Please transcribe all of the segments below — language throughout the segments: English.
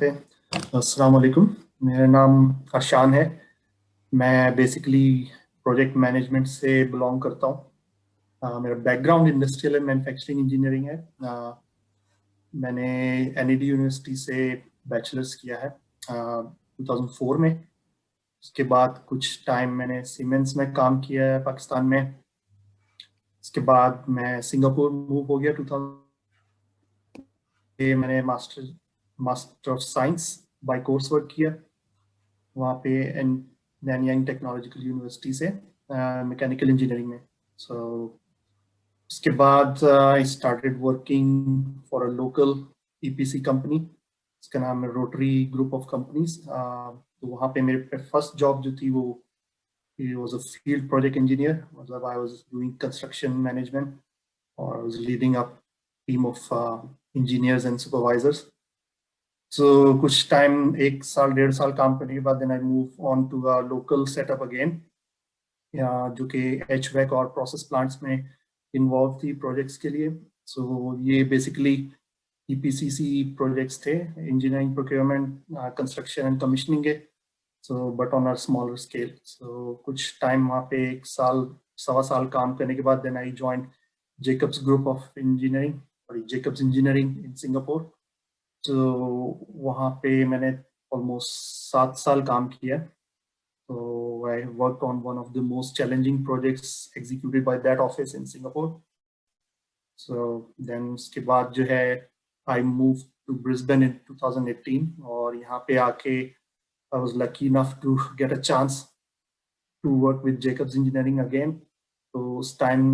थे। अस्सलाम वालेकुम, मेरा नाम अरशान है। मैं बेसिकली प्रोजेक्ट मैनेजमेंट से बिलोंग करता हूँ। मेरा background industrial and manufacturing engineering है। मैंने एनईडी यूनिवर्सिटी से बैचलर्स किया है 2004 में। उसके बाद कुछ टाइम मैंने सीमेंस में काम किया है पाकिस्तान में। उसके बाद मैं सिंगापुर मूव हो गया 2000। मैंने master of science by course work किया वहाँ पे नैनयांग टेक्नोलॉजिकल यूनिवर्सिटी से मैकेनिकल इंजीनियरिंग में। सो उसके बाद I started working for a local EPC company. इसका नाम है रोटरी ग्रुप ऑफ कंपनीज। तो वहाँ पे मेरे फर्स्ट जॉब जो थी वो was a field project engineer. मतलब I was doing construction management और I was leading a team of engineers and supervisors. So कुछ टाइम, 1 साल 1.5 साल काम करने के बाद then I move on to a local setup again, जो कि एचवैक और प्रोसेस प्लांट्स में इन्वॉल्व थी प्रोजेक्ट्स के लिए। सो ये बेसिकली ईपीसीसी प्रोजेक्ट्स थे, engineering procurement construction and commissioning के। So but on a smaller scale. So कुछ टाइम वहाँ पे 1 साल सवा साल काम करने के बाद then I joined Jacobs group of engineering और जेकब्स इंजीनियरिंग इन सिंगापुर। तो वहाँ पे मैंने ऑलमोस्ट 7 साल काम किया। So I worked on one of the most challenging projects executed by that office in Singapore. So then उसके बाद जो है I moved to Brisbane in 2018 और यहाँ पे आके I was lucky enough to get a chance to work with Jacobs Engineering again. So उस time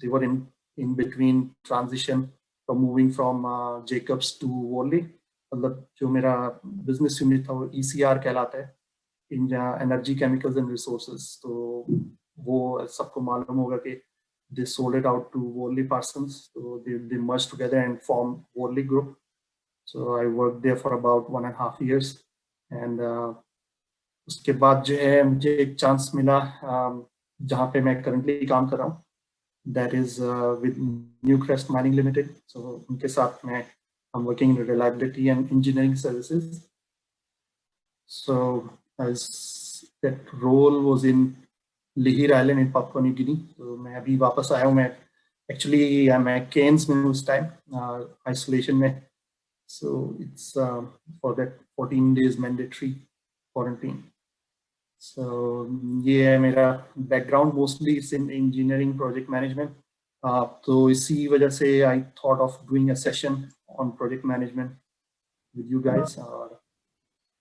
they were in between transition from moving from Jacobs to Worley. मतलब जो मेरा business unit था वो ECR कहलाता है, India energy chemicals and resources. तो वो सबको मालूम होगा कि they sold it out to Worley Parsons, so they merged together and formed Worley Group. So I worked there for about 1.5 years and उसके बाद जो है मुझे एक चांस मिला जहाँ पे मैं करंटली काम कर रहा हूँ, that is with Newcrest Mining Limited. So उनके साथ मैं I'm working in reliability and engineering services. So as that role was in Lihir Island in Papua New Guinea. तो मैं अभी वापस आया हूँ। मैं एक्चुअली मैं केन्स में उस टाइम आइसोलेशन में। So it's for that 14 days mandatory quarantine. So ये है मेरा background, mostly it's in engineering project management. तो इसी वजह से I thought of doing a session on project management with you guys.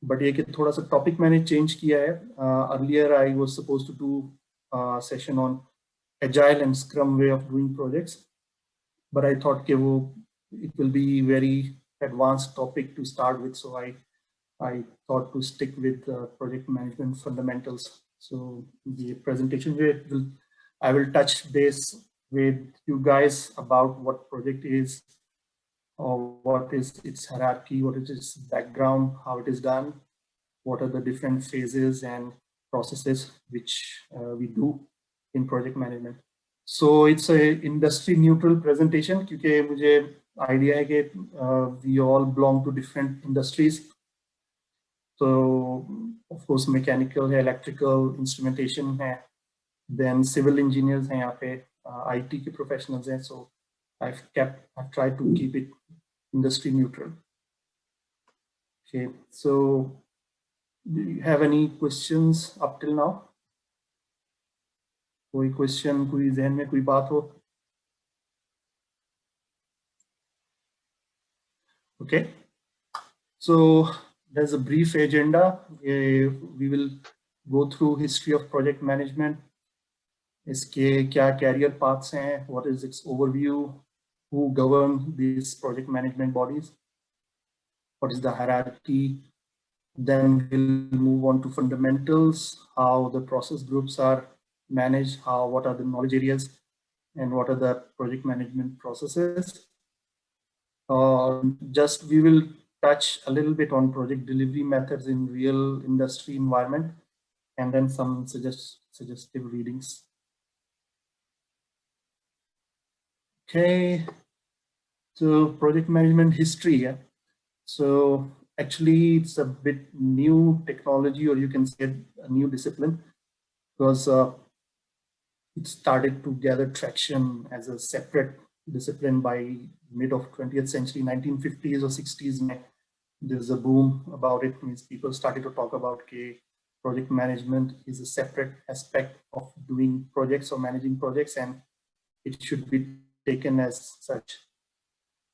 But ये कि थोड़ा सा टॉपिक मैंने चेंज किया है। Earlier I was supposed to do session on agile and scrum way of doing projects, but I thought कि वो it will be very advanced topic to start with, so I thought to stick with project management fundamentals. So the presentation I will touch base with you guys about what project is, or what is its hierarchy, what is its background, how it is done, what are the different phases and processes which we do in project management. So it's a industry neutral presentation क्योंकि मुझे idea है कि we all belong to different industries. So of course mechanical है, electrical, instrumentation है, then civil engineers हैं यहाँ पे, IT के professionals हैं. So I've tried to keep it industry neutral. Okay, so do you have any questions up till now? कोई question, कोई जहन में कोई बात हो? Okay, so there's a brief agenda. We will go through history of project management, इसके क्या career paths हैं, what is its overview, who govern these project management bodies, what is the hierarchy. Then we'll move on to fundamentals, how the process groups are managed, what are the knowledge areas, and what are the project management processes. Just we will touch a little bit on project delivery methods in real industry environment, and then some suggestive readings. Okay, so project management history. Yeah. So actually it's a bit new technology, or you can say a new discipline, because it started to gather traction as a separate discipline by mid of 20th century, 1950s or 60s. There's a boom about it. Means people started to talk about project management is a separate aspect of doing projects or managing projects, and it should be taken as such.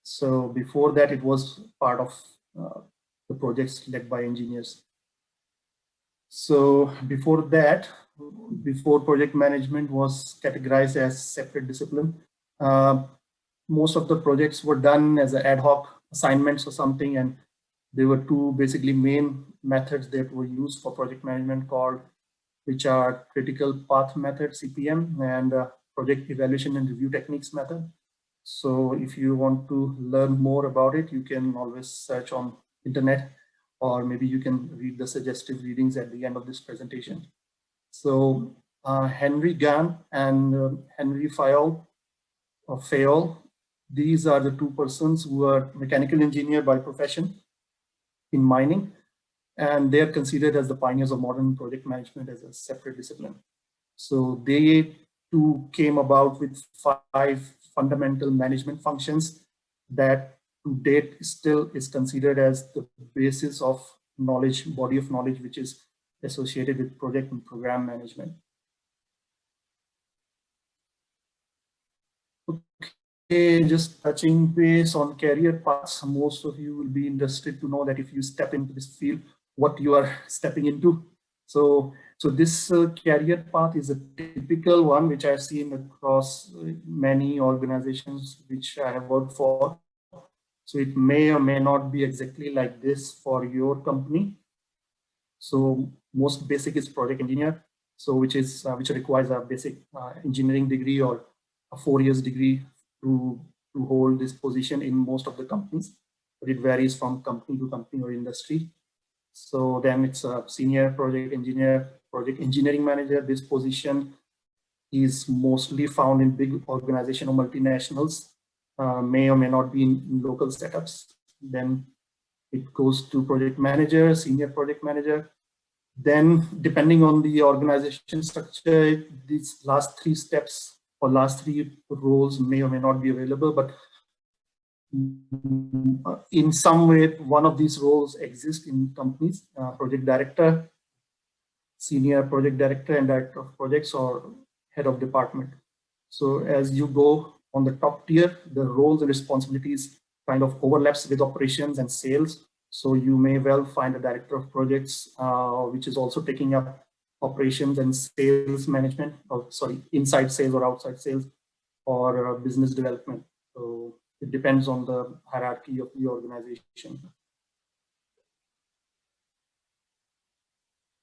So before that, it was part of the projects led by engineers. So before that, before project management was categorized as separate discipline, most of the projects were done as ad hoc assignments or something, and there were two basically main methods that were used for project management called, which are critical path method, CPM, and project evaluation and review techniques method. So if you want to learn more about it, you can always search on internet, or maybe you can read the suggestive readings at the end of this presentation. So Henry Gann and Henry Fayol, these are the two persons who are mechanical engineer by profession in mining, and they are considered as the pioneers of modern project management as a separate discipline. So they too came about with 5 fundamental management functions that to date still is considered as the basis of knowledge, body of knowledge, which is associated with project and program management. Okay, just touching base on career paths. Most of you will be interested to know that if you step into this field, what you are stepping into. So this career path is a typical one which I've seen across many organizations which I have worked for. So it may or may not be exactly like this for your company. So most basic is project engineer, so which requires a basic engineering degree or a 4 years degree to hold this position in most of the companies, but it varies from company to company or industry. So then it's a senior project engineer, project engineering manager. This position is mostly found in big organization or multinationals, may or may not be in local setups. Then it goes to project manager, senior project manager. Then depending on the organization structure, these last 3 steps or last 3 roles may or may not be available, but in some way, one of these roles exist in companies, project director, senior project director and director of projects, or head of department. So as you go on the top tier, the roles and responsibilities kind of overlaps with operations and sales. So you may well find a director of projects, which is also taking up operations and sales management, or sorry, inside sales or outside sales, or business development. So it depends on the hierarchy of the organization.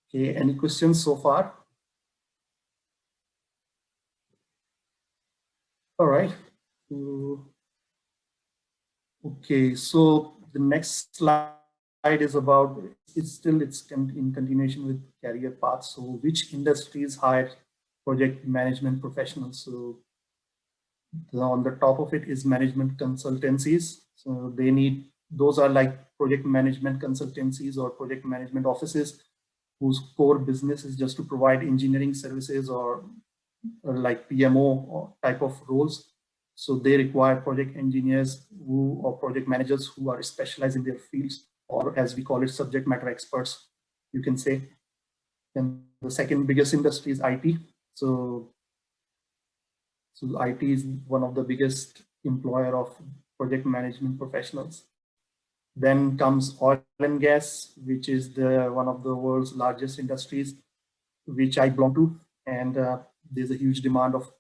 Okay, any questions so far? All right. Okay, so the next slide is about, it's in continuation with career paths. So which industries hire project management professionals? So on the top of it is management consultancies. So those are like project management consultancies or project management offices whose core business is just to provide engineering services or like PMO or type of roles. So they require project engineers or project managers who are specialized in their fields, or as we call it, subject matter experts, you can say. Then the second biggest industry is IT. So IT is one of the biggest employer of project management professionals. Then comes oil and gas, which is one of the world's largest industries, which I belong to. And there's a huge demand of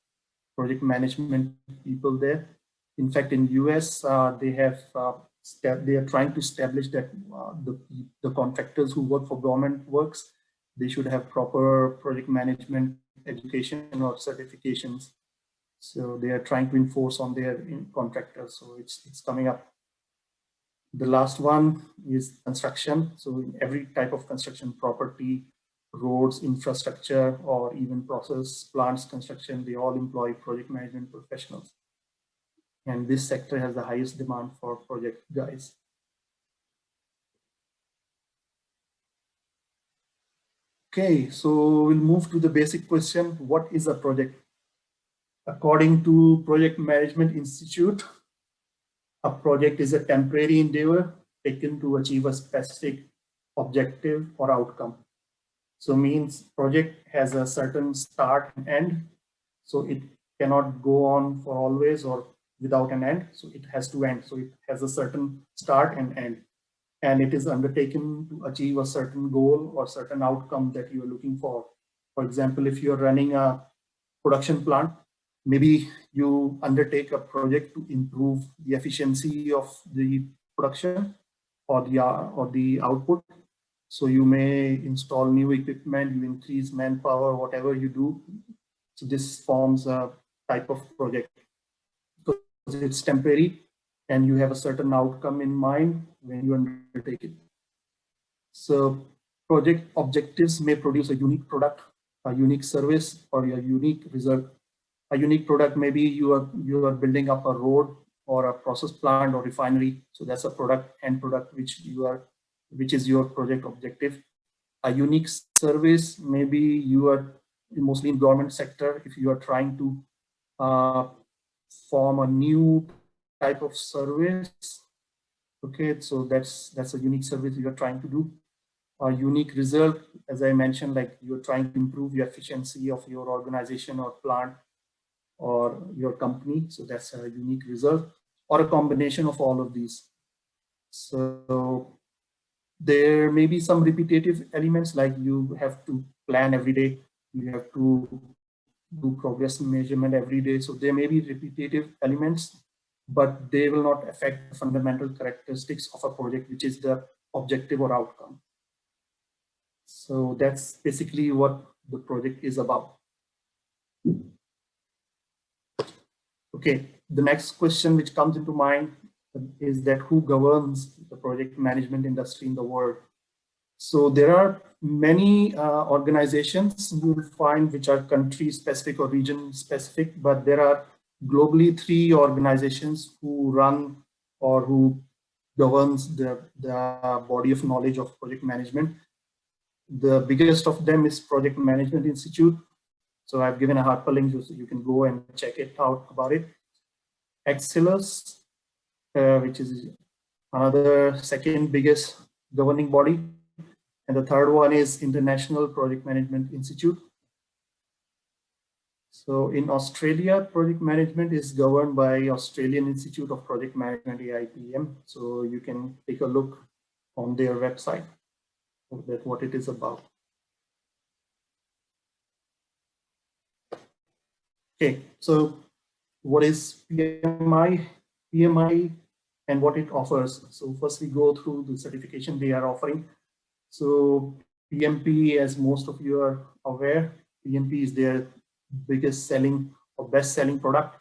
project management people there. In fact, in US, they are trying to establish that the contractors who work for government works, they should have proper project management education or certifications. So they are trying to enforce on their contractors. So it's coming up. The last one is construction. So in every type of construction, property, roads, infrastructure, or even process plants construction, they all employ project management professionals. And this sector has the highest demand for project guys. Okay, so we'll move to the basic question. What is a project? According to Project Management Institute, a project is a temporary endeavor taken to achieve a specific objective or outcome. So means project has a certain start and end. So it cannot go on for always or without an end. So it has to end. So it has a certain start and end. And it is undertaken to achieve a certain goal or certain outcome that you are looking for. For example, if you're running a production plant, maybe you undertake a project to improve the efficiency of the production or the output. So you may install new equipment, you increase manpower, whatever you do. So this forms a type of project because it's temporary and you have a certain outcome in mind when you undertake it. So project objectives may produce a unique product, a unique service, or a unique result. A unique product, maybe you are building up a road or a process plant or refinery. So that's a end product which is your project objective. A unique service, maybe you are mostly in government sector. If you are trying to form a new type of service, okay, so that's a unique service you are trying to do. A unique result, as I mentioned, like you're trying to improve the efficiency of your organization or plant or your company. So that's a unique result, or a combination of all of these. So there may be some repetitive elements, like you have to plan every day, you have to do progress measurement every day. So there may be repetitive elements, but they will not affect the fundamental characteristics of a project, which is the objective or outcome. So that's basically what the project is about. Okay, the next question which comes into mind is that who governs the project management industry in the world? So there are many organizations you will find which are country specific or region specific, but there are globally 3 organizations who run or who governs the body of knowledge of project management. The biggest of them is Project Management Institute. So I've given a hyperlink so you can go and check it out about it. Excellus, which is another second biggest governing body. And the third one is International Project Management Institute. So in Australia, project management is governed by Australian Institute of Project Management, AIPM. So you can take a look on their website at what it is about. Okay, so what is PMI? PMI and what it offers. So first we go through the certification they are offering. So PMP, as most of you are aware, PMP is their biggest selling or best selling product.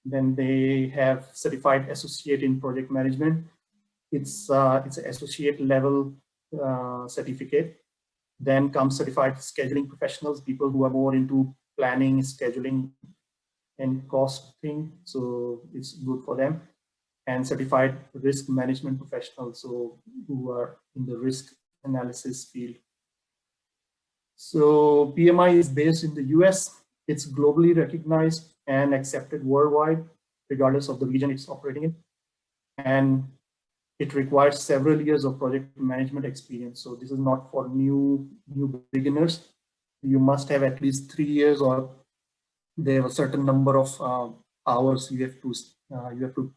Then they have certified associate in project management. It's an associate level certificate. Then comes certified scheduling professionals, people who are more into planning, scheduling, and costing. So it's good for them. And certified risk management professionals, so who are in the risk analysis field. So PMI is based in the US. It's globally recognized and accepted worldwide, regardless of the region it's operating in. And it requires several years of project management experience. So this is not for new beginners. You must have at least 3 years, or they have a certain number of hours you have to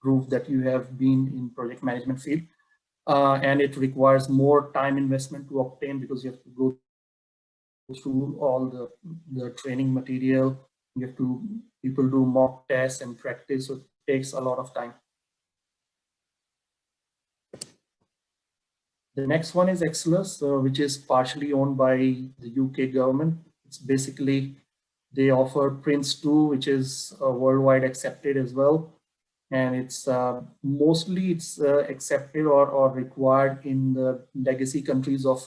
prove that you have been in project management field. And it requires more time investment to obtain, because you have to go through all the training material. People do mock tests and practice, so it takes a lot of time. The next one is Excellus, which is partially owned by the UK government. It's basically, they offer Prince2, which is worldwide accepted as well. And it's mostly accepted or required in the legacy countries of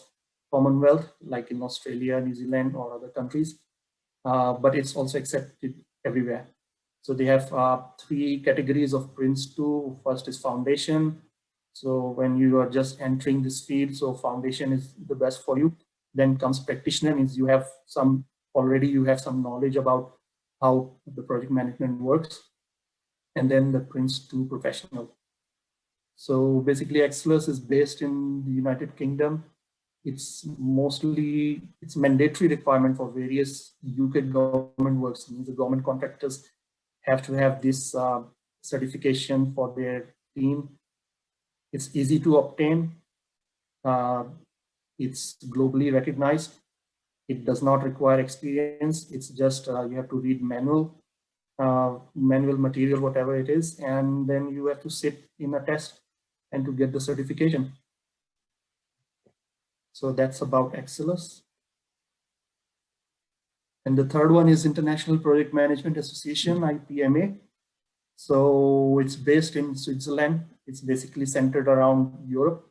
Commonwealth, like in Australia, New Zealand, or other countries. But it's also accepted everywhere. So they have 3 categories of Prince2. First is foundation. So when you are just entering this field, so foundation is the best for you. Then comes practitioner, means you have some knowledge about how the project management works. And then the Prince2 professional. So basically Excelus is based in the United Kingdom. It's mandatory requirement for various UK government works. Means the government contractors have to have this certification for their team. It's easy to obtain. It's globally recognized. It does not require experience. It's just you have to read manual material, whatever it is, and then you have to sit in a test and to get the certification. So that's about Excelus. And the third one is International Project Management Association, IPMA. So it's based in Switzerland. It's basically centered around Europe.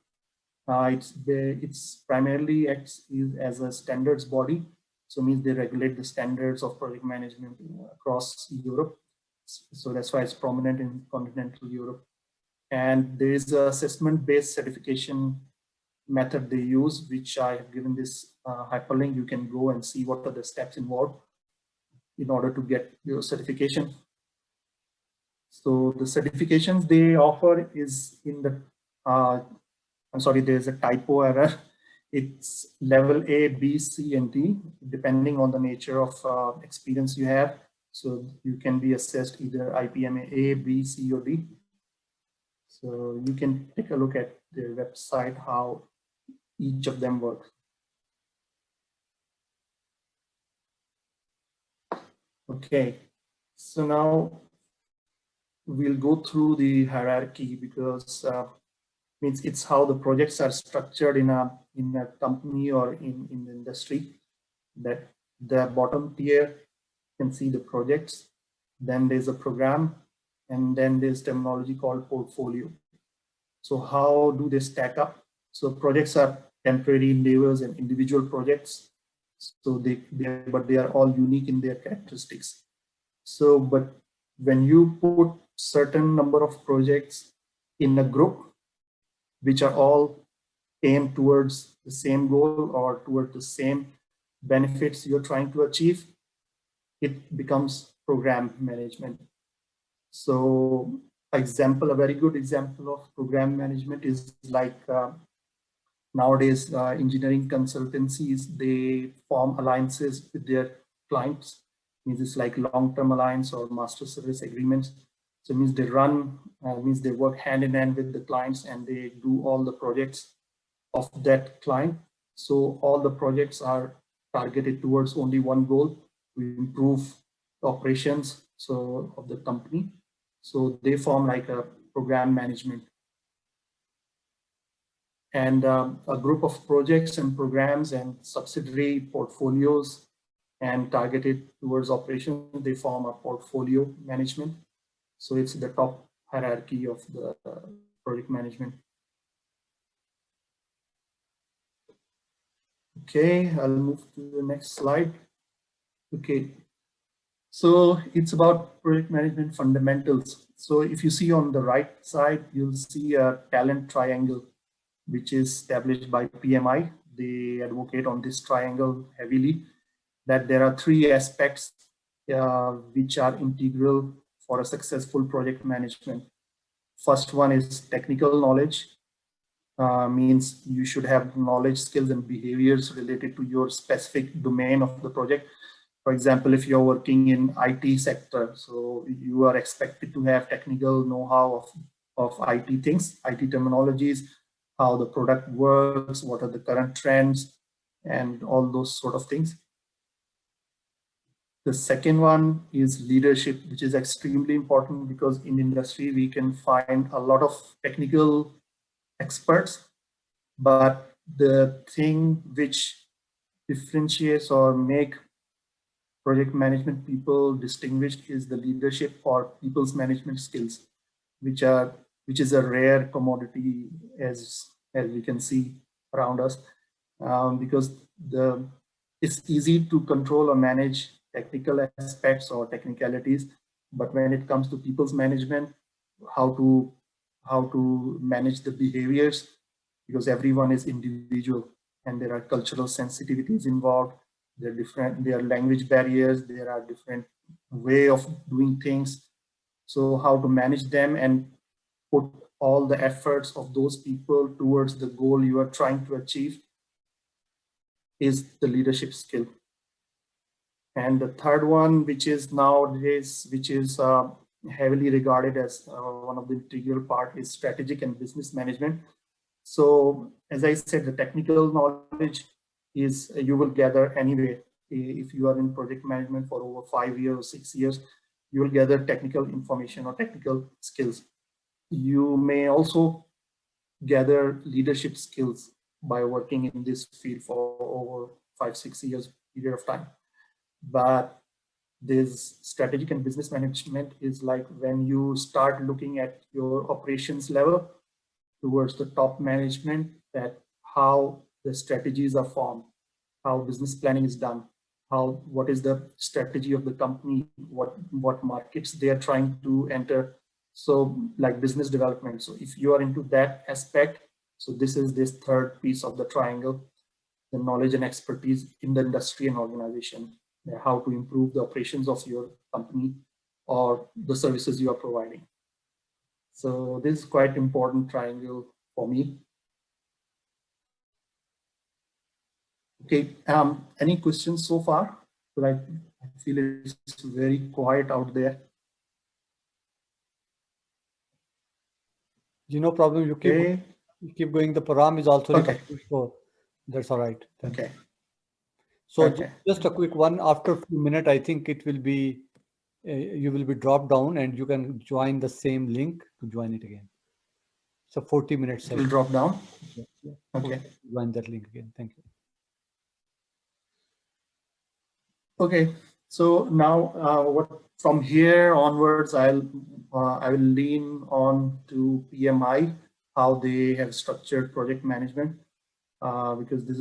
It's primarily acts as a standards body. So means they regulate the standards of project management across Europe. So that's why it's prominent in continental Europe. And there is an assessment-based certification method they use, which I have given this hyperlink. You can go and see what are the steps involved in order to get your certification. So the certifications they offer is in the, I'm sorry, there's a typo error. It's level A, B, C, and D, depending on the nature of experience you have. So you can be assessed either IPMA A, B, C, or D. So you can take a look at their website, how each of them works. Okay, so now we'll go through the hierarchy, because means it's how the projects are structured in a company or in the industry. That the bottom tier, you can see the projects, then there's a program, and then there's terminology called portfolio. So how do they stack up? So projects are temporary endeavors and individual projects. So but they are all unique in their characteristics. So, but when you put certain number of projects in a group, which are all aimed towards the same goal or towards the same benefits you're trying to achieve, it becomes program management. So a very good example of program management is like nowadays engineering consultancies, they form alliances with their clients. Means it's like long-term alliance or master service agreements. So it means they means they work hand in hand with the clients, and they do all the projects of that client. So all the projects are targeted towards only one goal, to improve the operations of the company. So they form like a program management. And a group of projects and programs and subsidiary portfolios and targeted towards operations, they form a portfolio management. So it's the top hierarchy of the project management. Okay, I'll move to the next slide. Okay, so it's about project management fundamentals. So if you see on the right side, you'll see a talent triangle, which is established by PMI. They advocate on this triangle heavily, that there are three aspects which are integral for a successful project management. First one is technical knowledge. Means you should have knowledge, skills, and behaviors related to your specific domain of the project. For example, if you're working in IT sector, so you are expected to have technical know-how of IT things, IT terminologies, how the product works, what are the current trends, and all those sort of things. The second one is leadership, which is extremely important, because in industry we can find a lot of technical experts, but the thing which differentiates or make project management people distinguished is the leadership or people's management skills, which is a rare commodity as we can see around us, because it's easy to control or manage technical aspects or technicalities, but when it comes to people's management, how to manage the behaviors, because everyone is individual. and there are cultural sensitivities involved. There are language barriers, there are different way of doing things. So how to manage them and put all the efforts of those people towards the goal you are trying to achieve is the leadership skill. And the third one, which is nowadays, which is heavily regarded as one of the integral part, is strategic and business management. So as I said, the technical knowledge is you will gather anyway. If you are in project management for over 5 years or 6 years, you will gather technical information or technical skills. You may also gather leadership skills by working in this field for over 5-6 years period of time. But this strategic and business management is like when you start looking at your operations level towards the top management, that how the strategies are formed, how business planning is done, what is the strategy of the company, what markets they are trying to enter. So like business development. So if you are into that aspect, so this is this third piece of the triangle, the knowledge and expertise in the industry and organization, how to improve the operations of your company or the services you are providing. So this is quite important triangle for me. Okay, any questions so far? But I feel it's very quiet out there. No problem. You keep going. The Param is also recording, so that's all right. Okay. So just a quick one. After a few minutes, I think it will be you will be dropped down, and you can join the same link to join it again. So 40 minutes. It will drop down. Yeah. Okay. Join that link again. Thank you. Okay. So now, from here onwards, I will lean on to PMI, how they have structured project management, because this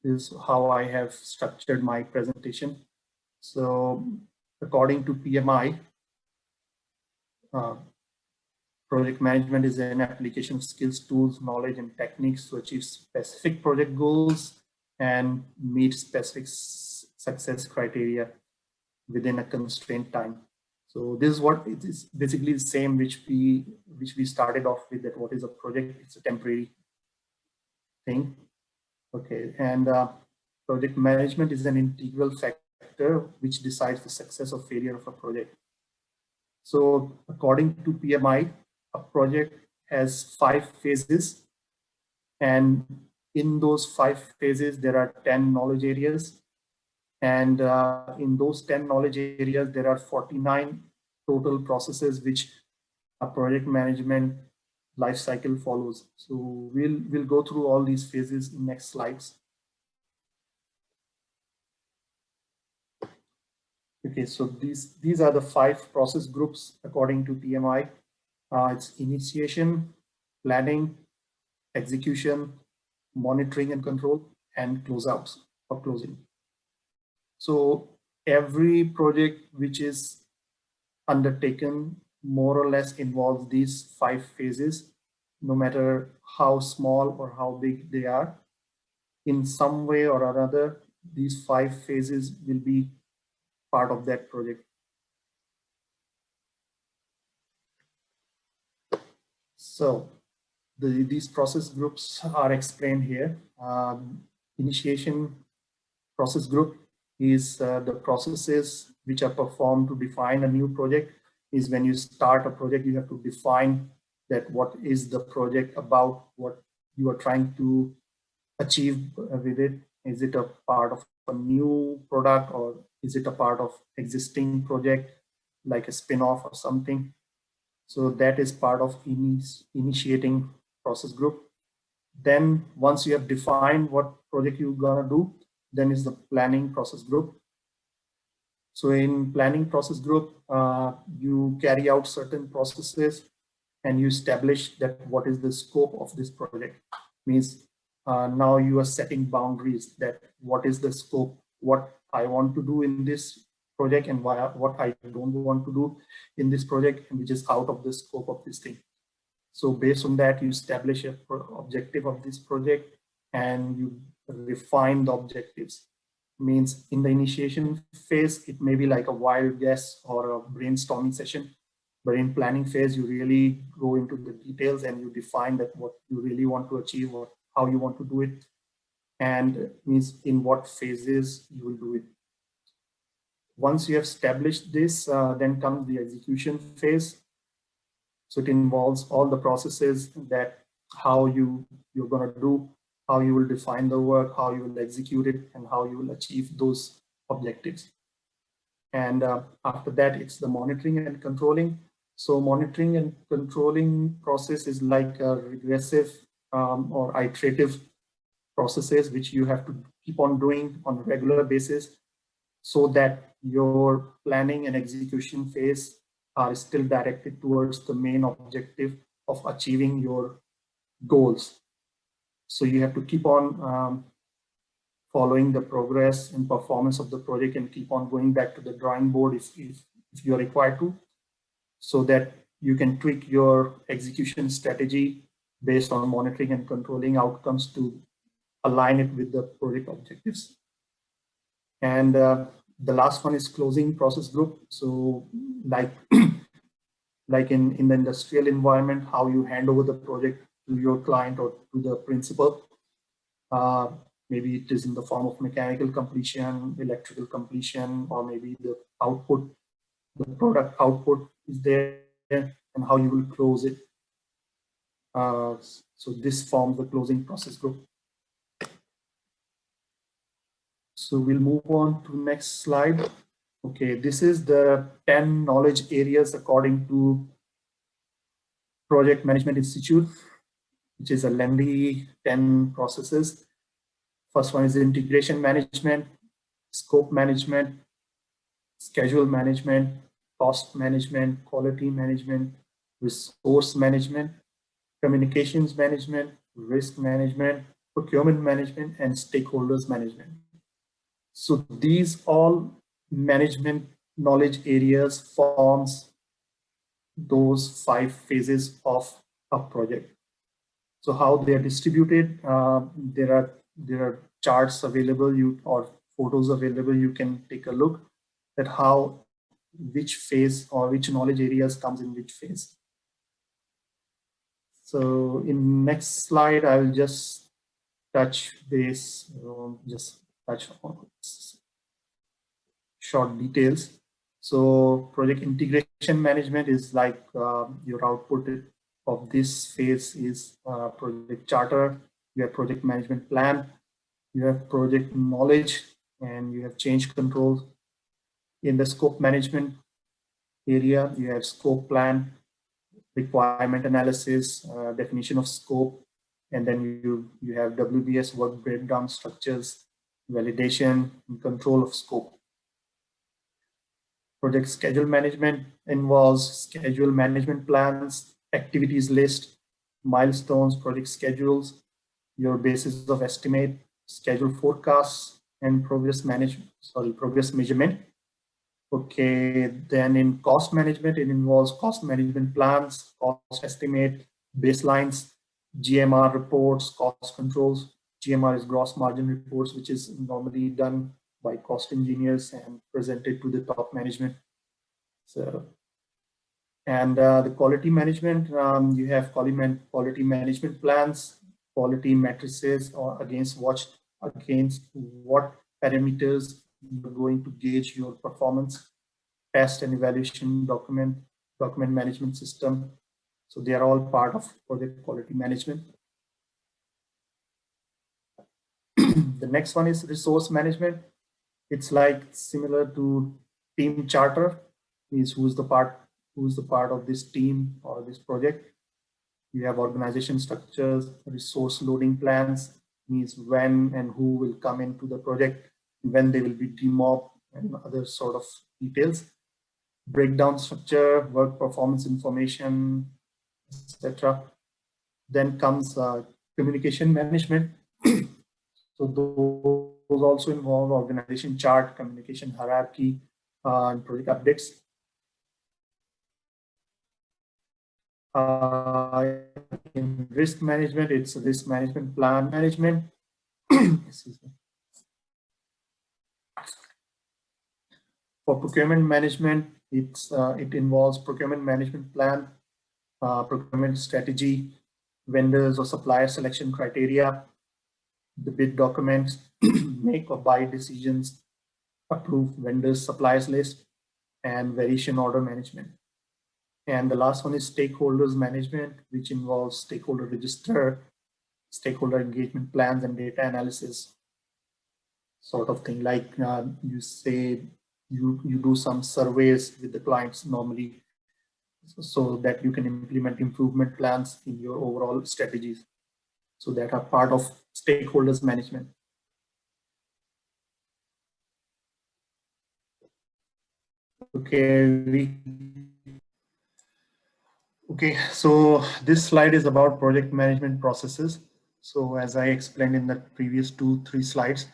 is how I have structured my presentation. So according to PMI, project management is an application of skills, tools, knowledge, and techniques to achieve specific project goals and meet specific success criteria within a constrained time. So this is what it is basically the same which we started off with, that what is a project? It's a temporary thing. Okay, and project management is an integral factor which decides the success or failure of a project. So according to PMI, a project has 5 phases, and in those 5 phases there are 10 knowledge areas, and in those 10 knowledge areas there are 49 total processes which a project management life cycle follows. So we'll go through all these phases in next slides. Okay, so these are the 5 process groups according to PMI. It's initiation, planning, execution, monitoring and control, and closeouts or closing. So every project which is undertaken more or less involves these 5 phases, no matter how small or how big they are. In some way or another, these 5 phases will be part of that project. So these process groups are explained here. Initiation process group is the processes which are performed to define a new project. Is when you start a project, you have to define that what is the project about, what you are trying to achieve with it. Is it a part of a new product, or is it a part of existing project like a spin-off or something? So that is part of initiating process group. Then once you have defined what project you're gonna do, then is the planning process group. So in planning process group, you carry out certain processes and you establish that what is the scope of this project. Means now you are setting boundaries, that what is the scope, what I want to do in this project and what I don't want to do in this project, and which is out of the scope of this thing. So based on that, you establish an objective of this project, and you refine the objectives. Means in the initiation phase, it may be like a wild guess or a brainstorming session. But in planning phase, you really go into the details and you define that what you really want to achieve or how you want to do it, and means in what phases you will do it. Once you have established this, then comes the execution phase. So it involves all the processes that how you're going to do, how you will define the work, how you will execute it, and how you will achieve those objectives. And after that, it's the monitoring and controlling. So monitoring and controlling process is like a regressive or iterative processes which you have to keep on doing on a regular basis, so that your planning and execution phase are still directed towards the main objective of achieving your goals. So you have to keep on following the progress and performance of the project and keep on going back to the drawing board if you're required to, so that you can tweak your execution strategy based on monitoring and controlling outcomes to align it with the project objectives. And the last one is closing process group. So like in the industrial environment, how you hand over the project to your client or to the principal. Maybe it is in the form of mechanical completion, electrical completion, or maybe the output, the product output is there, and how you will close it. So this forms the closing process group. So we'll move on to next slide. Okay, this is the 10 knowledge areas according to Project Management Institute, which is a lengthy 10 processes. First one is integration management, scope management, schedule management, cost management, quality management, resource management, communications management, risk management, procurement management, and stakeholders management. So these all management knowledge areas forms those 5 phases of a project. So how they are distributed, there are charts available, or photos available. You can take a look at how which phase or which knowledge areas comes in which phase. So in next slide, I will just touch base, just touch on short details. So project integration management is like your output of this phase is project charter, you have project management plan, you have project knowledge, and you have change controls. In the scope management area, you have scope plan, requirement analysis, definition of scope, and then you have WBS, work breakdown structures, validation, and control of scope. Project schedule management involves schedule management plans, activities list, milestones, project schedules, your basis of estimate, schedule forecasts, and progress measurement. Okay, then in cost management, it involves cost management plans, cost estimate, baselines, GMR reports, cost controls. GMR is gross margin reports, which is normally done by cost engineers and presented to the top management. So, and the quality management, you have quality management plans, quality matrices, or against what parameters you're going to gauge your performance, test and evaluation document management system. So they are all part of project quality management. The next one is resource management. It's like similar to team charter, means who's the part of this team or this project. You have organization structures, resource loading plans, means when and who will come into the project, when they will be demobbed, and other sort of details. Breakdown structure, work performance information, etc. Then comes communication management. So those also involve organization chart, communication hierarchy, and project updates. In risk management, it's risk management plan management, excuse me. For procurement management, it involves procurement management plan, procurement strategy, vendors or supplier selection criteria, the bid documents, make or buy decisions, approve vendors suppliers list, and variation order management. And the last one is stakeholders management, which involves stakeholder register, stakeholder engagement plans, and data analysis sort of thing. Like you say, you do some surveys with the clients normally so that you can implement improvement plans in your overall strategies. So that are part of stakeholders management. Okay, so this slide is about project management processes. So as I explained in the previous 2-3 slides,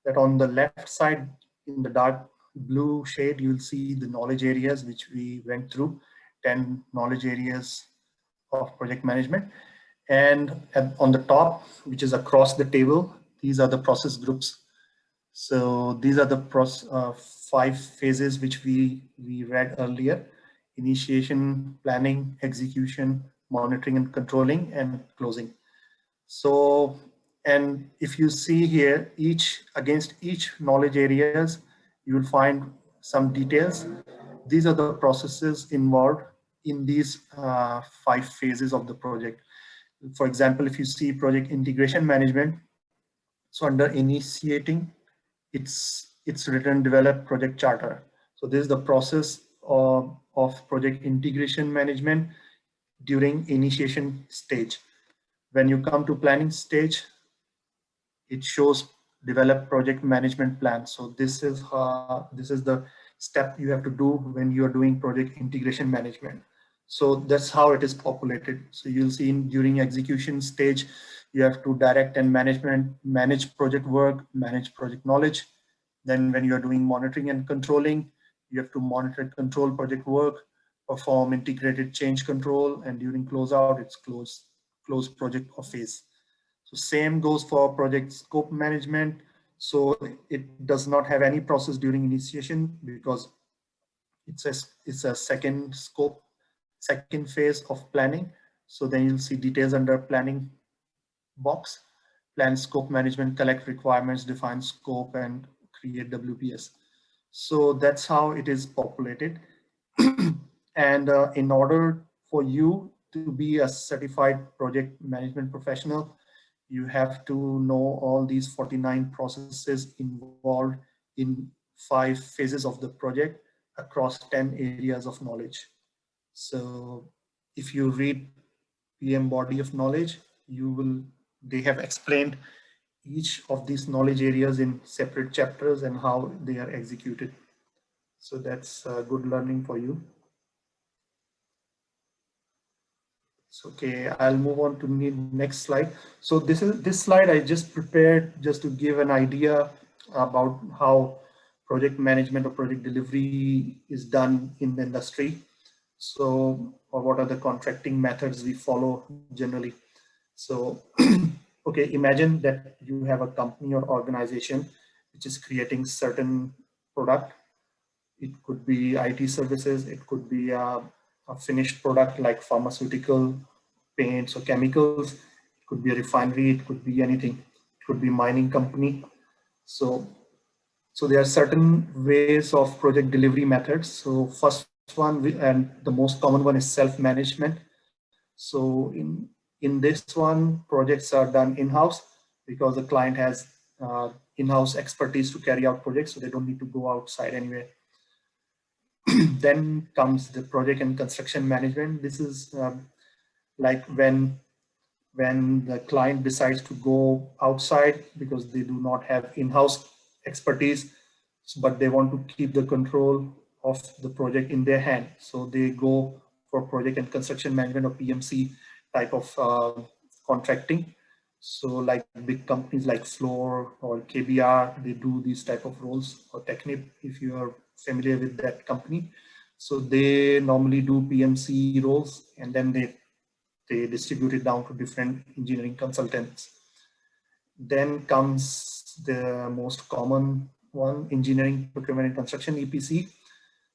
that on the left side in the dark blue shade, you'll see the knowledge areas which we went through, 10 knowledge areas of project management. And on the top, which is across the table, these are the process groups. So these are the 5 phases which we read earlier: initiation, planning, execution, monitoring and controlling, and closing. So, and if you see here, against each knowledge areas, you will find some details. These are the processes involved in these 5 phases of the project. For example, if you see project integration management, so under initiating, it's written develop project charter. So this is the process of project integration management during initiation stage. When you come to planning stage, it shows develop project management plan. So this is the step you have to do when you are doing project integration management. So that's how it is populated. So you'll see during execution stage, you have to direct and manage project work, manage project knowledge. Then when you are doing monitoring and controlling, you have to monitor and control project work, perform integrated change control, and during closeout, it's close project or phase. So same goes for project scope management. So it does not have any process during initiation because it's a second phase of planning. So then you'll see details under planning box. Plan scope management, collect requirements, define scope, and create WPS. So that's how it is populated. And in order for you to be a certified project management professional, you have to know all these 49 processes involved in 5 phases of the project across 10 areas of knowledge. So if you read PM body of knowledge, they have explained each of these knowledge areas in separate chapters and how they are executed. So that's good learning for you. So, okay, I'll move on to the next slide. So this slide I just prepared just to give an idea about how project management or project delivery is done in the industry. So, or what are the contracting methods we follow generally. So, okay, imagine that you have a company or organization which is creating certain product. It could be IT services, it could be a finished product like pharmaceutical, paints or chemicals. It could be a refinery, it could be anything. It could be mining company. So there are certain ways of project delivery methods. So first one, and the most common one, is self-management. So in this one, projects are done in-house because the client has in-house expertise to carry out projects, so they don't need to go outside anywhere. Then comes the project and construction management. This is like when the client decides to go outside because they do not have in-house expertise, but they want to keep the control of the project in their hand. So they go for project and construction management or PMC type of contracting. So like big companies like Fluor or KBR, they do these type of roles, or Technip, if you are familiar with that company. So they normally do PMC roles, and then they distribute it down to different engineering consultants. Then comes the most common one, engineering, procurement and construction, EPC.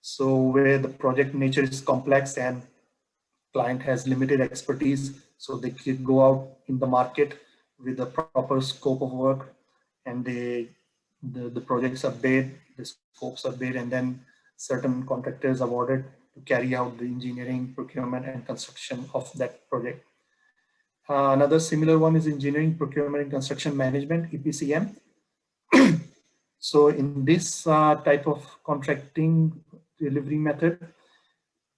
So where the project nature is complex and client has limited expertise, so they can go out in the market with a proper scope of work, and the projects are bid, the scopes are bid, and then certain contractors awarded to carry out the engineering, procurement and construction of that project. Another similar one is engineering, procurement and construction management, EPCM. So in this type of contracting delivery method,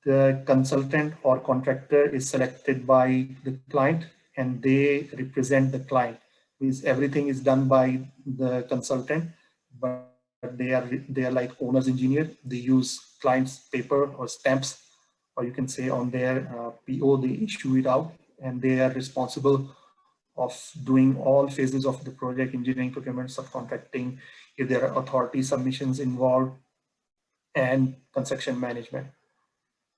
the consultant or contractor is selected by the client and they represent the client. Means everything is done by the consultant, but they are like owner's engineer. They use client's paper or stamps, or you can say on their PO, they issue it out, and they are responsible of doing all phases of the project, engineering, procurement, subcontracting, if there are authority submissions involved, and construction management.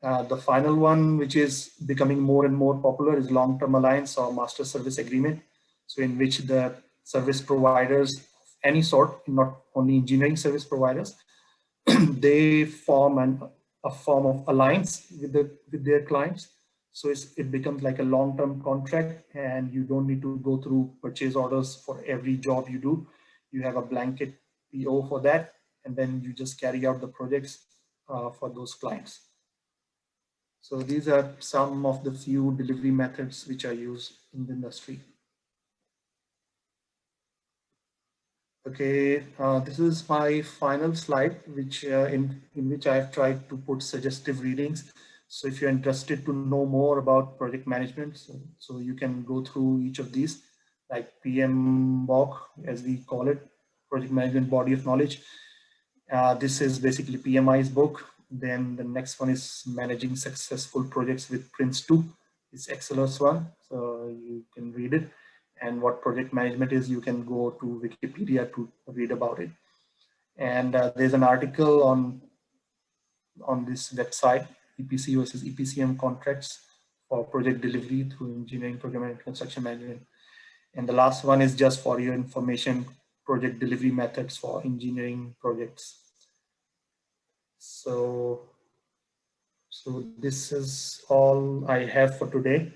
The final one, which is becoming more and more popular, is long-term alliance or master service agreement. So in which the service providers of any sort, not only engineering service providers, they form a form of alliance with their clients. So it becomes like a long-term contract, and you don't need to go through purchase orders for every job you do. You have a blanket PO for that, and then you just carry out the projects for those clients. So these are some of the few delivery methods which are used in the industry. Okay, this is my final slide, which in which I have tried to put suggestive readings. So if you're interested to know more about project management, so you can go through each of these, like PMBOK, as we call it, Project Management Body of Knowledge. This is basically PMI's book. Then the next one is Managing Successful Projects with Prince2. It's Excelos one, so you can read it. And what project management is, you can go to Wikipedia to read about it. And there's an article on this website, EPC versus EPCM contracts for project delivery through engineering, procurement, and construction management. And the last one is just for your information, project delivery methods for engineering projects. So this is all I have for today.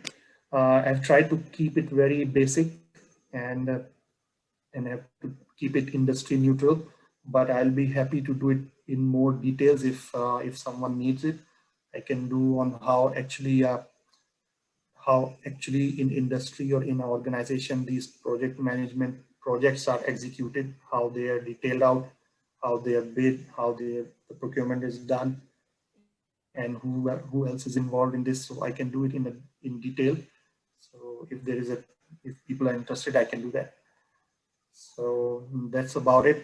I've tried to keep it very basic and have to keep it industry neutral, but I'll be happy to do it in more details if someone needs it. I can do on how actually in industry or in an organization these project management projects are executed, how they are detailed out, how they are bid, how the procurement is done, and who else is involved in this. So I can do it in detail. So if people are interested, I can do that. So that's about it.